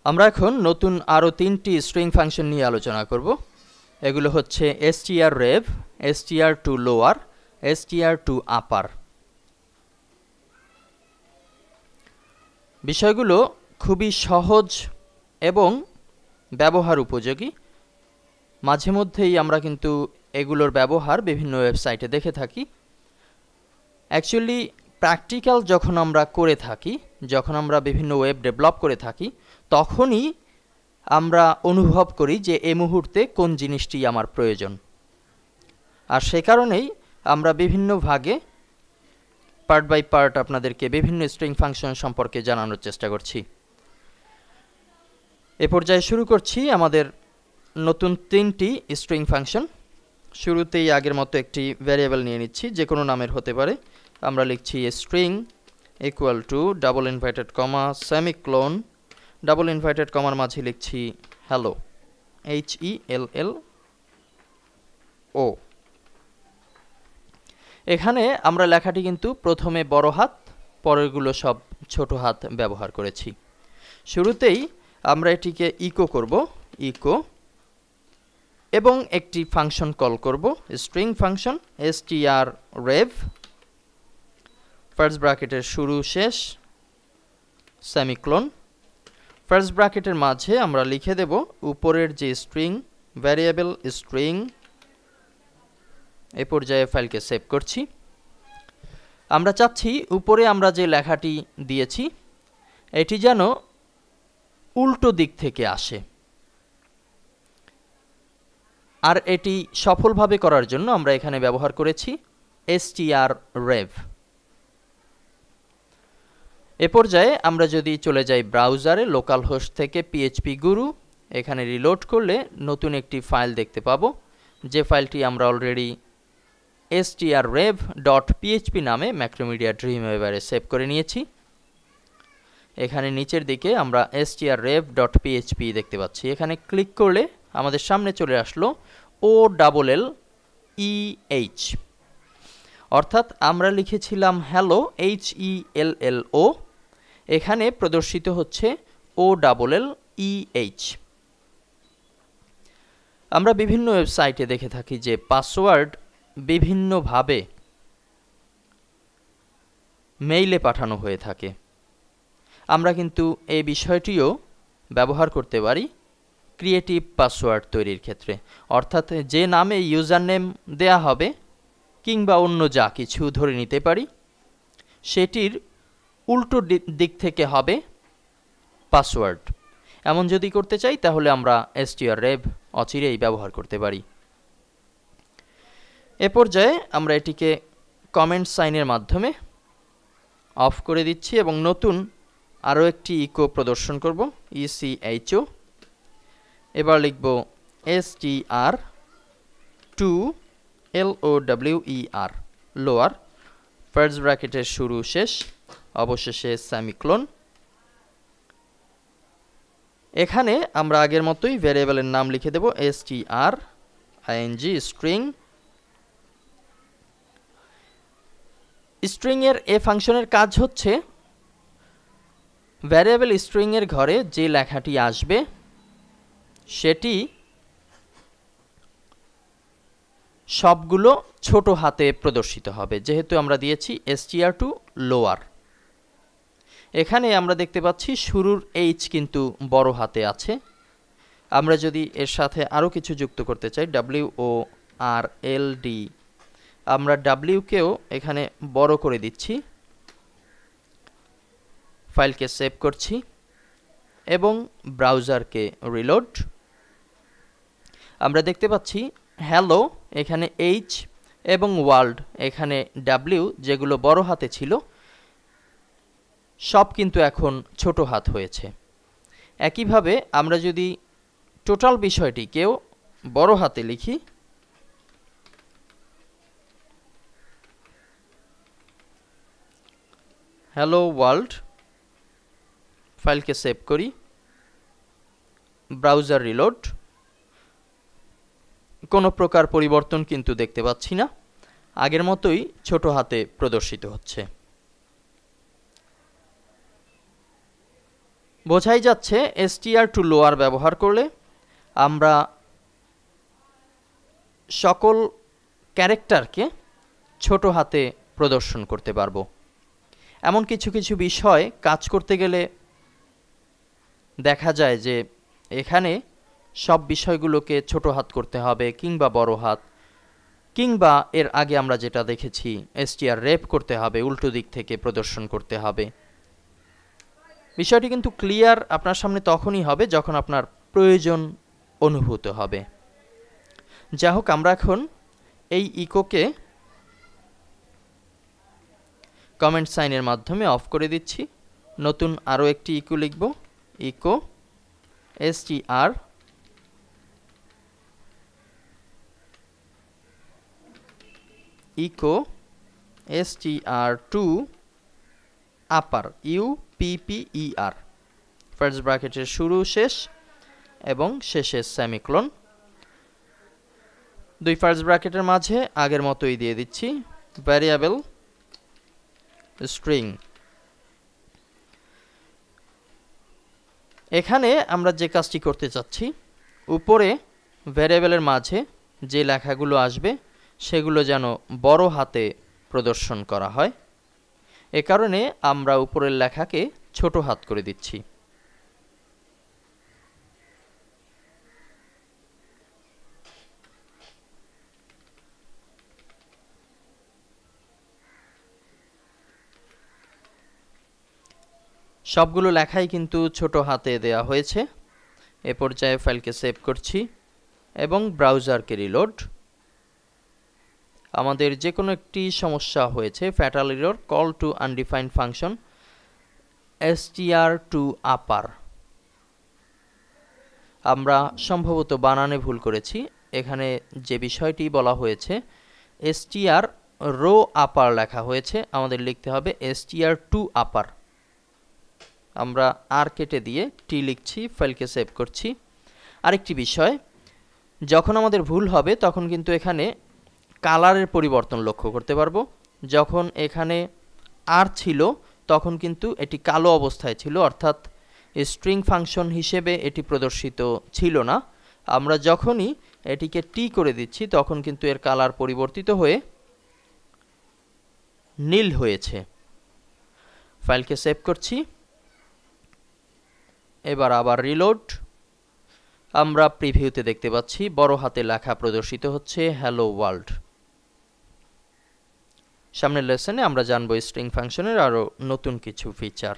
আমরা এখন নতুন আরো তিনটি স্ট্রিং ফাংশন নিয়ে আলোচনা করব। এগুলো হচ্ছে strrev, str2lower, str2upper। বিষয়গুলো খুবই সহজ এবং ব্যবহার উপযোগী। মাঝে মধ্যেই আমরা কিন্তু এগুলোর ব্যবহার বিভিন্ন ওয়েবসাইটে দেখে থাকি। অ্যাকচুয়ালি প্র্যাকটিক্যাল যখন আমরা করে থাকি, যখন আমরা বিভিন্ন ওয়েব ডেভেলপ করে থাকি, তখনই আমরা অনুভব করি যে এই মুহূর্তে কোন জিনিসটি আমার প্রয়োজন। আর সে কারণেই আমরা বিভিন্ন ভাগে পার্ট বাই পার্ট আপনাদেরকে বিভিন্ন স্ট্রিং ফাংশন সম্পর্কে জানানোর চেষ্টা করছি। এ পর্যায়ে শুরু করছি আমাদের নতুন তিনটি স্ট্রিং ফাংশন। শুরুতেই আগের মতো একটি ভ্যারিয়েবল নিয়ে নিচ্ছি, যে কোনো নামের হতে পারে। আমরা লিখছি string equal to double inverted comma semicolon, double inverted কমার মাঝে লিখছি হ্যালো, HELLO। এখানে আমরা লেখাটি কিন্তু প্রথমে বড় হাত, পরেরগুলো সব ছোট হাত ব্যবহার করেছি। শুরুতেই আমরা এটিকে ইকো করব, ইকো, এবং একটি ফাংশন কল করব, স্ট্রিং ফাংশন strrev, ফার্স্ট ব্র্যাকেটের শুরু শেষ সেমিক্লোন। ফার্স্ট ব্র্যাকেটের মাঝে আমরা লিখে দেব উপরের যে স্ট্রিং ভ্যারিয়েবল স্ট্রিং। এ পর্যায়ে ফাইলকে সেভ করছি। আমরা চাচ্ছি উপরে আমরা যে লেখাটি দিয়েছি এটি যেন উল্টো দিক থেকে আসে, আর এটি সফলভাবে করার জন্য আমরা এখানে ব্যবহার করেছি strrev। এ পর্যায়ে আমরা যদি চলে যাই ব্রাউজারে, লোকাল হোস্ট থেকে PHP গুরু, এখানে রিলোড করলে নতুন একটি ফাইল দেখতে পাবো, যে ফাইলটি আমরা অলরেডি strrev.php নামে ম্যাক্রোমিডিয়া ড্রিমওয়েভারে সেভ করে নিয়েছি। এখানে নিচের দিকে আমরা strrev.php দেখতে পাচ্ছি। এখানে ক্লিক করলে আমাদের সামনে চলে আসলো OLLEH, অর্থাৎ আমরা লিখেছিলাম হ্যালো HELLO, এখানে প্রদর্শিত হচ্ছে OLLEH। আমরা বিভিন্ন ওয়েবসাইটে দেখে থাকি যে পাসওয়ার্ড বিভিন্নভাবে মেইলে পাঠানো হয়ে থাকে। আমরা কিন্তু এই বিষয়টিও ব্যবহার করতে পারি ক্রিয়েটিভ পাসওয়ার্ড তৈরির ক্ষেত্রে, অর্থাৎ যে নামে ইউজার নেম দেয়া হবে কিংবা অন্য যা কিছু ধরে নিতে পারি, সেটির উল্টো দিক থেকে হবে পাসওয়ার্ড। এমন যদি করতে চাই তাহলে আমরা strrev অচিরেই ব্যবহার করতে পারি। এ পর্যায়ে আমরা এটিকে কমেন্ট সাইনের মাধ্যমে অফ করে দিচ্ছি এবং নতুন আরও একটি ইকো প্রদর্শন করব, ECHO। এবার লিখব str2lower, লোয়ার, ফার্স্ট ব্র্যাকেটের শুরু শেষ অবশেষে সেমিক্লোন। এখানে আমরা আগের মতোই ভ্যারিয়েবলের নাম লিখে দেব string স্ট্রিং। স্ট্রিং এর এ ফাংশনের কাজ হচ্ছে ভ্যারিয়েবল স্ট্রিং এর ঘরে যে লেখাটি আসবে সেটি সবগুলো ছোট হাতে প্রদর্শিত হবে, যেহেতু আমরা দিয়েছি str2lower। এখানে আমরা দেখতে পাচ্ছি শুরুর H কিন্তু বড় হাতে আছে। আমরা যদি এর সাথে আরও কিছু যুক্ত করতে চাই, WORLD, আমরা W কেও এখানে বড় করে দিচ্ছি। ফাইলকে সেভ করছি এবং ব্রাউজারকে রিলোড। আমরা দেখতে পাচ্ছি হ্যালো এখানে H এবং ওয়ার্ল্ড এখানে W, যেগুলো বড় হাতে ছিল, সব কিন্তু এখন ছোট হাত হয়েছে। একইভাবে আমরা যদি টোটাল বিষয়টিকেও বড় হাতে লিখি, হ্যালো ওয়ার্ল্ড, ফাইলকে সেভ করি, ব্রাউজার রিলোড। কোনো প্রকার পরিবর্তন কিন্তু দেখতে পাচ্ছি না, আগের মতোই ছোট হাতে প্রদর্শিত হচ্ছে। বোঝাই যাচ্ছে str to lower ব্যবহার করলে আমরা সকল ক্যারেক্টারকে ছোট হাতে প্রদর্শন করতে পারবো। এমন কিছু কিছু বিষয় কাজ করতে গেলে দেখা যায় যে এখানে সব বিষয়গুলোকে ছোট হাত করতে হবে কিংবা বড় হাত, কিংবা এর আগে আমরা যেটা দেখেছি str রেপ করতে হবে, উল্টো দিক থেকে প্রদর্শন করতে হবে। বিষয়টি কিন্তু ক্লিয়ার আপনার সামনে তখনই হবে যখন আপনার প্রয়োজন অনুভূত হবে। যাই হোক, আমরা এখন এই ইকোকে কমেন্ট সাইনের মাধ্যমে অফ করে দিচ্ছি। নতুন আরও একটি ইকো লিখব, echo str echo str to upper upper, first ব্র্যাকেটের শুরু শেষ এবং শেষে সেমিকোলন। দুই ফার্স্ট ব্র্যাকেটের মাঝে আগের মতোই দিয়ে দিচ্ছি ভ্যারিয়েবল স্ট্রিং। এখানে আমরা যে কাজটি করতে চাচ্ছি, উপরে ভ্যারিয়েবলের মাঝে যে লেখাগুলো আসবে সেগুলো যেন বড় হাতে প্রদর্শন করা হয়। এ কারণে আমরা উপরের লেখাকে ছোট হাত করে দিচ্ছি। সবগুলো লেখাই কিন্তু ছোট হাতে দেয়া হয়েছে। এ পর্যায়ে ফাইলকে সেভ করছি এবং ব্রাউজারকে রিলোড। আমাদের যে কোনো একটি সমস্যা হয়েছে, fatal error, call to undefined function str to upper, আমরা সম্ভবত বানানে ভুল করেছি। এখানে যে বিষয়টি বলা হয়েছে str রো আপার লেখা হয়েছে, আমাদের লিখতে হবে str to upper। আমরা আর কেটে দিয়ে টি লিখছি, ফাইলকে সেভ করছি। আরেকটি বিষয়, যখন আমাদের ভুল হবে তখন কিন্তু এখানে কালারের পরিবর্তন লক্ষ্য করতে পারবো। যখন এখানে আর ছিল তখন কিন্তু এটি কালো অবস্থায় ছিল, অর্থাৎ স্ট্রিং ফাংশন হিসেবে এটি প্রদর্শিত ছিল না। আমরা যখনই এটিকে টি করে দিচ্ছি তখন কিন্তু এর কালার পরিবর্তিত হয়ে নীল হয়েছে। ফাইলকে সেভ করছি, এবার আবার রিলোড। আমরা প্রিভিউতে দেখতে পাচ্ছি বড় হাতে লেখা প্রদর্শিত হচ্ছে, হ্যালো ওয়ার্ল্ড। সামনের লেসনে আমরা জানবো স্ট্রিং ফাংশনের আরও নতুন কিছু ফিচার।